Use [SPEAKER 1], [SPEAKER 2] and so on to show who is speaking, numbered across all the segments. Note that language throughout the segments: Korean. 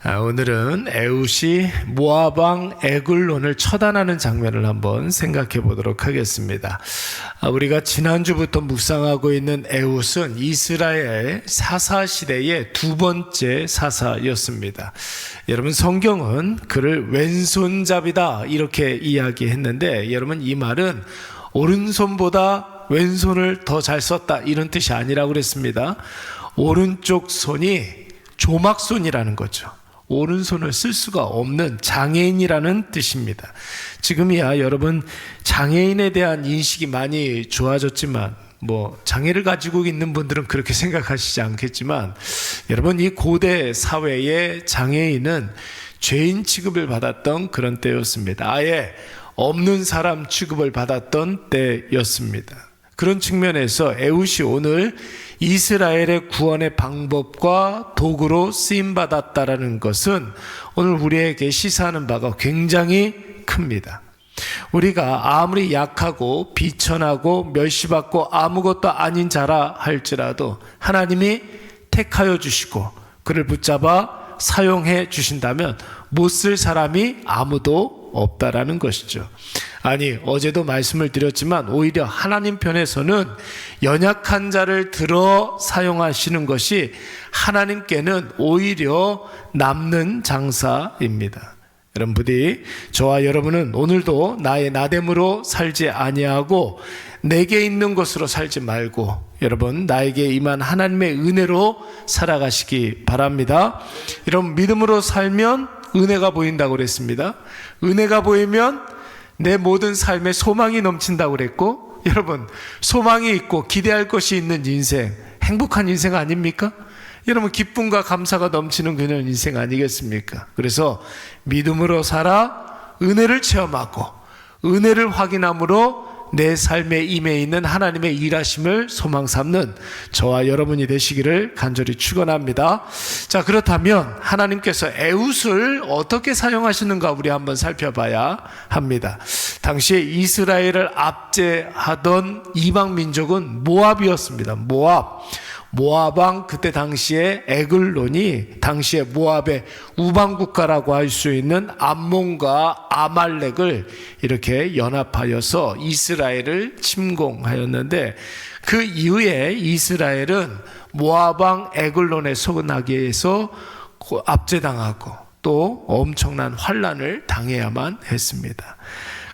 [SPEAKER 1] 오늘은 에훗이 모압 왕 에글론을 처단하는 장면을 한번 생각해 보도록 하겠습니다. 우리가 지난주부터 묵상하고 있는 에훗은 이스라엘 사사 시대의 두 번째 사사였습니다. 여러분, 성경은 그를 왼손잡이다 이렇게 이야기했는데, 여러분, 이 말은 오른손보다 왼손을 더 잘 썼다 이런 뜻이 아니라고 그랬습니다. 오른쪽 손이 조막손이라는 거죠. 오른손을 쓸 수가 없는 장애인이라는 뜻입니다. 지금이야 여러분, 장애인에 대한 인식이 많이 좋아졌지만, 장애를 가지고 있는 분들은 그렇게 생각하시지 않겠지만, 여러분, 이 고대 사회의 장애인은 죄인 취급을 받았던 그런 때였습니다. 아예 없는 사람 취급을 받았던 때였습니다. 그런 측면에서 에훗이 오늘 이스라엘의 구원의 방법과 도구로 쓰임받았다라는 것은 오늘 우리에게 시사하는 바가 굉장히 큽니다. 우리가 아무리 약하고 비천하고 멸시받고 아무것도 아닌 자라 할지라도 하나님이 택하여 주시고 그를 붙잡아 사용해 주신다면 못 쓸 사람이 아무도 없다라는 것이죠. 아니, 어제도 말씀을 드렸지만 오히려 하나님 편에서는 연약한 자를 들어 사용하시는 것이 하나님께는 오히려 남는 장사입니다. 여러분, 부디 저와 여러분은 오늘도 나의 나됨으로 살지 아니하고 내게 있는 것으로 살지 말고, 여러분, 나에게 임한 하나님의 은혜로 살아가시기 바랍니다. 여러분, 믿음으로 살면 은혜가 보인다고 그랬습니다. 은혜가 보이면 내 모든 삶에 소망이 넘친다고 그랬고, 여러분, 소망이 있고 기대할 것이 있는 인생, 행복한 인생 아닙니까? 여러분, 기쁨과 감사가 넘치는 그런 인생 아니겠습니까? 그래서 믿음으로 살아 은혜를 체험하고 은혜를 확인함으로 내 삶에 임해 있는 하나님의 일하심을 소망 삼는 저와 여러분이 되시기를 간절히 축원합니다. 자, 그렇다면 하나님께서 에훗을 어떻게 사용하시는가 우리 한번 살펴봐야 합니다. 당시에 이스라엘을 압제하던 이방 민족은 모압이었습니다. 모압 왕, 그때 당시에 에글론이 당시에 모압의 우방국가라고 할 수 있는 암몬과 아말렉을 이렇게 연합하여서 이스라엘을 침공하였는데, 그 이후에 이스라엘은 모압 왕 에글론의 손아귀에서 압제당하고 또 엄청난 환난을 당해야만 했습니다.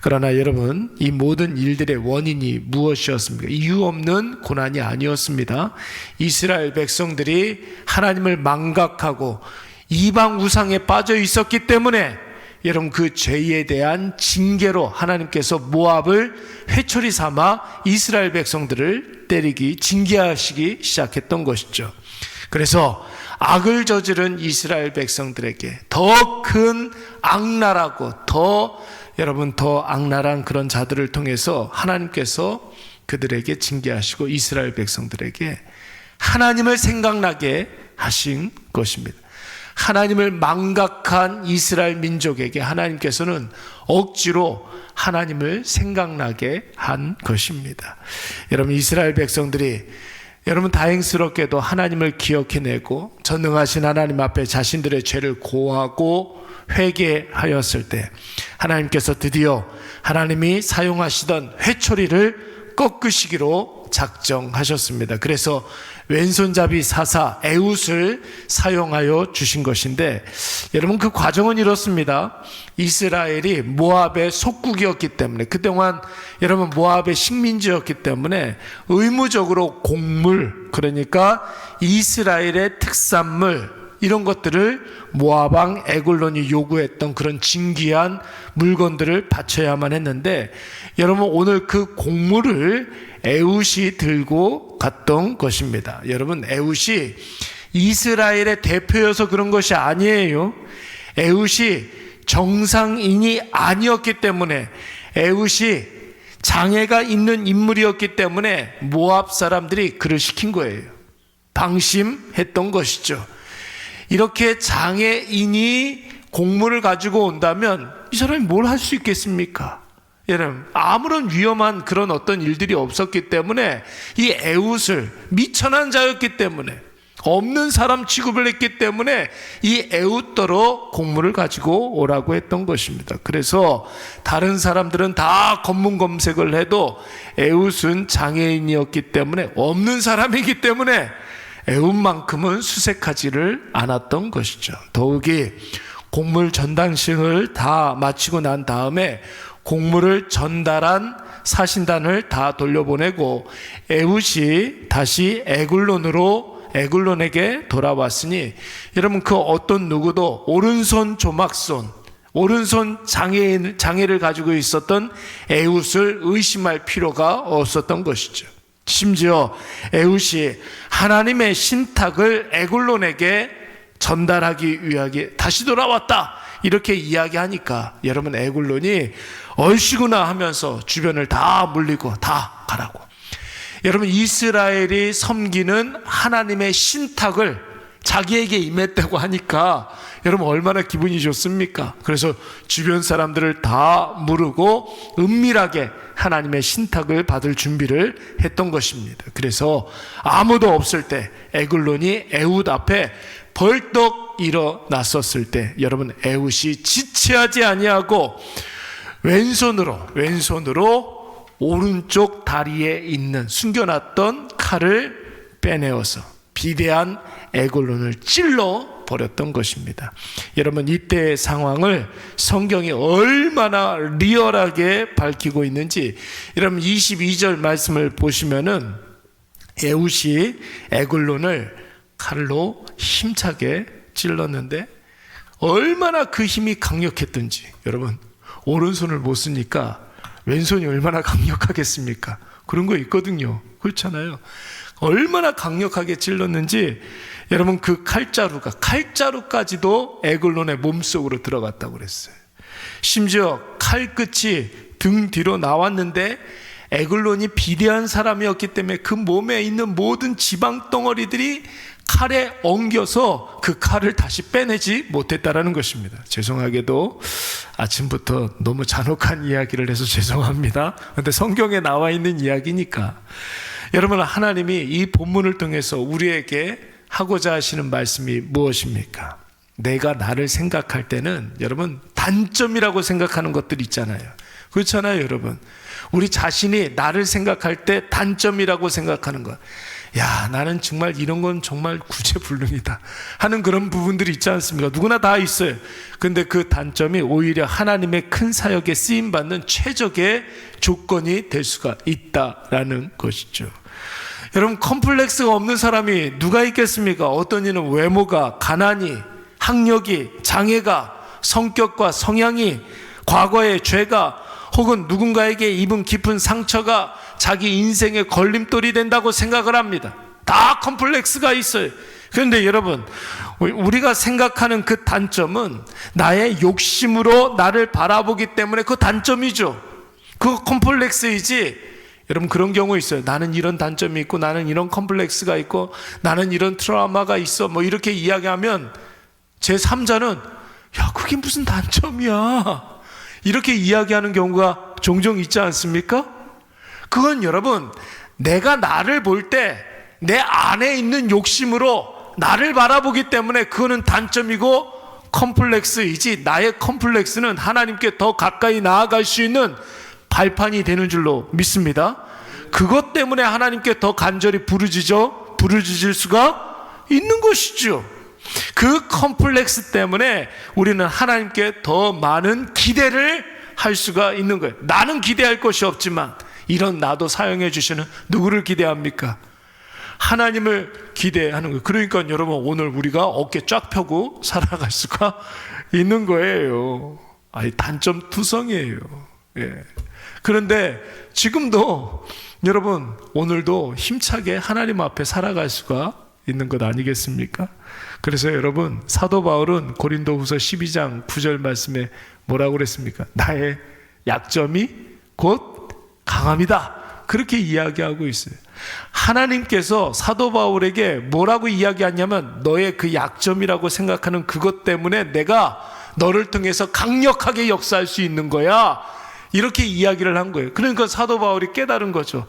[SPEAKER 1] 그러나 여러분, 이 모든 일들의 원인이 무엇이었습니까? 이유 없는 고난이 아니었습니다. 이스라엘 백성들이 하나님을 망각하고 이방 우상에 빠져 있었기 때문에, 여러분, 그 죄에 대한 징계로 하나님께서 모압을 회초리 삼아 이스라엘 백성들을 때리기, 징계하시기 시작했던 것이죠. 그래서 악을 저지른 이스라엘 백성들에게 더 큰 악랄하고 더 악랄한 그런 자들을 통해서 하나님께서 그들에게 징계하시고 이스라엘 백성들에게 하나님을 생각나게 하신 것입니다. 하나님을 망각한 이스라엘 민족에게 하나님께서는 억지로 하나님을 생각나게 한 것입니다. 여러분, 이스라엘 백성들이 다행스럽게도 하나님을 기억해내고 전능하신 하나님 앞에 자신들의 죄를 고하고 회개하였을 때 하나님께서 드디어 하나님이 사용하시던 회초리를 꺾으시기로 작정하셨습니다. 그래서 왼손잡이 사사 에훗을 사용하여 주신 것인데, 여러분, 그 과정은 이렇습니다. 이스라엘이 모압의 속국이었기 때문에, 그동안 여러분 모압의 식민지였기 때문에 의무적으로 곡물, 그러니까 이스라엘의 특산물, 이런 것들을 모압 왕 에글론이 요구했던 그런 진귀한 물건들을 바쳐야만 했는데, 여러분, 오늘 그 곡물을 에훗이 들고 갔던 것입니다. 여러분, 에훗이 이스라엘의 대표여서 그런 것이 아니에요. 에훗이 정상인이 아니었기 때문에, 에훗이 장애가 있는 인물이었기 때문에 모압 사람들이 그를 시킨 거예요. 방심했던 것이죠. 이렇게 장애인이 곡물을 가지고 온다면 이 사람이 뭘 할 수 있겠습니까? 여러분, 아무런 위험한 그런 어떤 일들이 없었기 때문에, 이 에훗을 미천한 자였기 때문에 없는 사람 취급을 했기 때문에 이 에웃더러 곡물을 가지고 오라고 했던 것입니다. 그래서 다른 사람들은 다 검문 검색을 해도 에웃은 장애인이었기 때문에, 없는 사람이기 때문에 에웃만큼은 수색하지를 않았던 것이죠. 더욱이 곡물 전당식을 다 마치고 난 다음에 곡물을 전달한 사신단을 다 돌려보내고 에웃이 다시 에굴론에게 돌아왔으니, 여러분 그 어떤 누구도 오른손 조막손, 오른손 장애를 가지고 있었던 에웃을 의심할 필요가 없었던 것이죠. 심지어 에웃이 하나님의 신탁을 에굴론에게 전달하기 위하게 다시 돌아왔다 이렇게 이야기하니까, 여러분 에굴론이 얼씨구나 하면서 주변을 다 물리고 다 가라고. 여러분 이스라엘이 섬기는 하나님의 신탁을 자기에게 임했다고 하니까 여러분 얼마나 기분이 좋습니까? 그래서 주변 사람들을 다 무르고 은밀하게 하나님의 신탁을 받을 준비를 했던 것입니다. 그래서 아무도 없을 때 에글론이 에웃 앞에 벌떡 일어났었을 때, 여러분 에웃이 지체하지 아니하고 왼손으로 오른쪽 다리에 있는 숨겨놨던 칼을 빼내어서 비대한 에글론을 찔러 버렸던 것입니다. 여러분 이때의 상황을 성경이 얼마나 리얼하게 밝히고 있는지, 여러분 22절 말씀을 보시면은 에웃이 에글론을 칼로 힘차게 찔렀는데 얼마나 그 힘이 강력했던지, 여러분 오른손을 못 쓰니까 왼손이 얼마나 강력하겠습니까? 그런 거 있거든요. 그렇잖아요. 얼마나 강력하게 찔렀는지, 여러분 그 칼자루까지도 에글론의 몸속으로 들어갔다고 그랬어요. 심지어 칼끝이 등 뒤로 나왔는데 에글론이 비대한 사람이었기 때문에 그 몸에 있는 모든 지방 덩어리들이 칼에 엉겨서 그 칼을 다시 빼내지 못했다라는 것입니다. 죄송하게도 아침부터 너무 잔혹한 이야기를 해서 죄송합니다. 그런데 성경에 나와 있는 이야기니까. 여러분 하나님이 이 본문을 통해서 우리에게 하고자 하시는 말씀이 무엇입니까? 내가 나를 생각할 때는 여러분 단점이라고 생각하는 것들 있잖아요. 그렇잖아요, 여러분. 우리 자신이 나를 생각할 때 단점이라고 생각하는 것. 야, 나는 정말 이런 건 정말 구제불능이다 하는 그런 부분들이 있지 않습니까? 누구나 다 있어요. 근데 그 단점이 오히려 하나님의 큰 사역에 쓰임받는 최적의 조건이 될 수가 있다라는 것이죠. 여러분 컴플렉스가 없는 사람이 누가 있겠습니까? 어떤 이는 외모가, 가난이, 학력이, 장애가, 성격과 성향이, 과거의 죄가, 혹은 누군가에게 입은 깊은 상처가 자기 인생의 걸림돌이 된다고 생각을 합니다. 다 컴플렉스가 있어요. 그런데 여러분 우리가 생각하는 그 단점은 나의 욕심으로 나를 바라보기 때문에 그 단점이죠. 그거 컴플렉스이지. 여러분 그런 경우 있어요. 나는 이런 단점이 있고, 나는 이런 컴플렉스가 있고, 나는 이런 트라우마가 있어, 뭐 이렇게 이야기하면 제3자는 야 그게 무슨 단점이야 이렇게 이야기하는 경우가 종종 있지 않습니까? 그건 여러분 내가 나를 볼 때 내 안에 있는 욕심으로 나를 바라보기 때문에 그거는 단점이고 컴플렉스이지, 나의 컴플렉스는 하나님께 더 가까이 나아갈 수 있는 발판이 되는 줄로 믿습니다. 그것 때문에 하나님께 더 간절히 부르짖을 수가 있는 것이죠. 그 컴플렉스 때문에 우리는 하나님께 더 많은 기대를 할 수가 있는 거예요. 나는 기대할 것이 없지만 이런 나도 사용해 주시는 누구를 기대합니까? 하나님을 기대하는 거예요. 그러니까 여러분 오늘 우리가 어깨 쫙 펴고 살아갈 수가 있는 거예요. 단점 투성이에요. 예. 그런데 지금도 여러분 오늘도 힘차게 하나님 앞에 살아갈 수가 있는 것 아니겠습니까? 그래서 여러분 사도 바울은 고린도후서 12장 9절 말씀에 뭐라고 그랬습니까? 나의 약점이 곧 강함이다. 그렇게 이야기하고 있어요. 하나님께서 사도 바울에게 뭐라고 이야기하냐면 너의 그 약점이라고 생각하는 그것 때문에 내가 너를 통해서 강력하게 역사할 수 있는 거야. 이렇게 이야기를 한 거예요. 그러니까 사도 바울이 깨달은 거죠.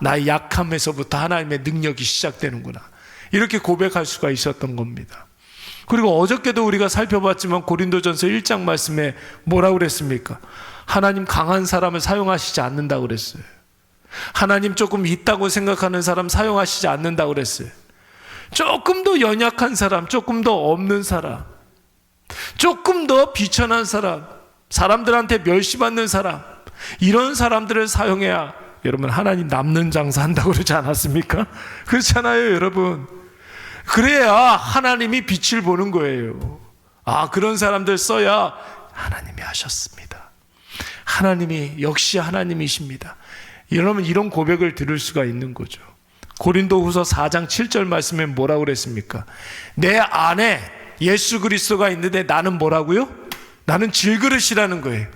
[SPEAKER 1] 나의 약함에서부터 하나님의 능력이 시작되는구나. 이렇게 고백할 수가 있었던 겁니다. 그리고 어저께도 우리가 살펴봤지만 고린도전서 1장 말씀에 뭐라고 그랬습니까? 하나님 강한 사람을 사용하시지 않는다고 그랬어요. 하나님 조금 있다고 생각하는 사람 사용하시지 않는다고 그랬어요. 조금 더 연약한 사람, 조금 더 없는 사람, 조금 더 비천한 사람, 사람들한테 멸시받는 사람, 이런 사람들을 사용해야 여러분 하나님 남는 장사 한다고 그러지 않았습니까? 그렇잖아요, 여러분. 그래야 하나님이 빛을 보는 거예요. 그런 사람들 써야 하나님이 하셨습니다. 하나님이 역시 하나님이십니다. 여러분 이런 고백을 들을 수가 있는 거죠. 고린도후서 4장 7절 말씀에 뭐라고 그랬습니까? 내 안에 예수 그리스도가 있는데 나는 뭐라고요? 나는 질그릇이라는 거예요.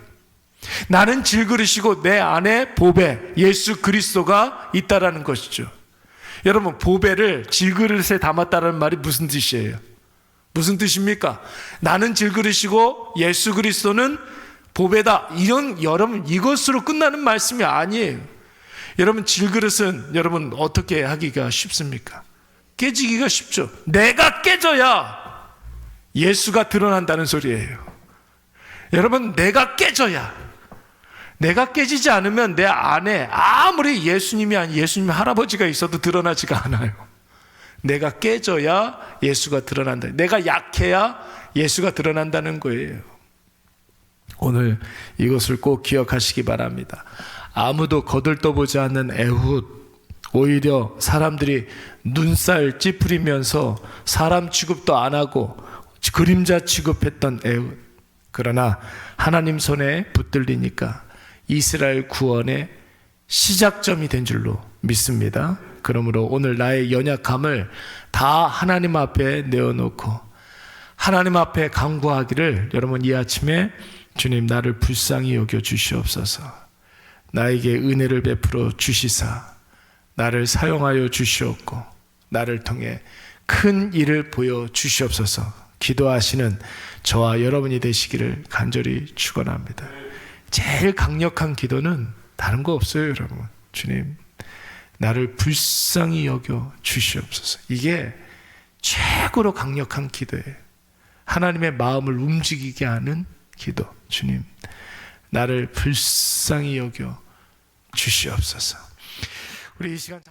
[SPEAKER 1] 나는 질그릇이고 내 안에 보배 예수 그리스도가 있다라는 것이죠. 여러분 보배를 질그릇에 담았다는 말이 무슨 뜻이에요? 무슨 뜻입니까? 나는 질그릇이고 예수 그리스도는 보배다. 여러분 이것으로 끝나는 말씀이 아니에요. 여러분 질그릇은 여러분 어떻게 하기가 쉽습니까? 깨지기가 쉽죠. 내가 깨져야 예수가 드러난다는 소리예요. 여러분 내가 깨져야, 내가 깨지지 않으면 내 안에 아무리 예수님 할아버지가 있어도 드러나지가 않아요. 내가 깨져야 예수가 드러난다. 내가 약해야 예수가 드러난다는 거예요. 오늘 이것을 꼭 기억하시기 바랍니다. 아무도 거들떠보지 않는 에훗, 오히려 사람들이 눈살 찌푸리면서 사람 취급도 안 하고 그림자 취급했던 에훗, 그러나 하나님 손에 붙들리니까 이스라엘 구원의 시작점이 된 줄로 믿습니다. 그러므로 오늘 나의 연약함을 다 하나님 앞에 내어놓고 하나님 앞에 간구하기를, 여러분 이 아침에 주님 나를 불쌍히 여겨 주시옵소서, 나에게 은혜를 베풀어 주시사 나를 사용하여 주시옵고 나를 통해 큰 일을 보여 주시옵소서 기도하시는 저와 여러분이 되시기를 간절히 축원합니다. 제일 강력한 기도는 다른 거 없어요, 여러분. 주님 나를 불쌍히 여겨 주시옵소서. 이게 최고로 강력한 기도예요. 하나님의 마음을 움직이게 하는 기도. 주님 나를 불쌍히 여겨 주시옵소서. 우리 이 시간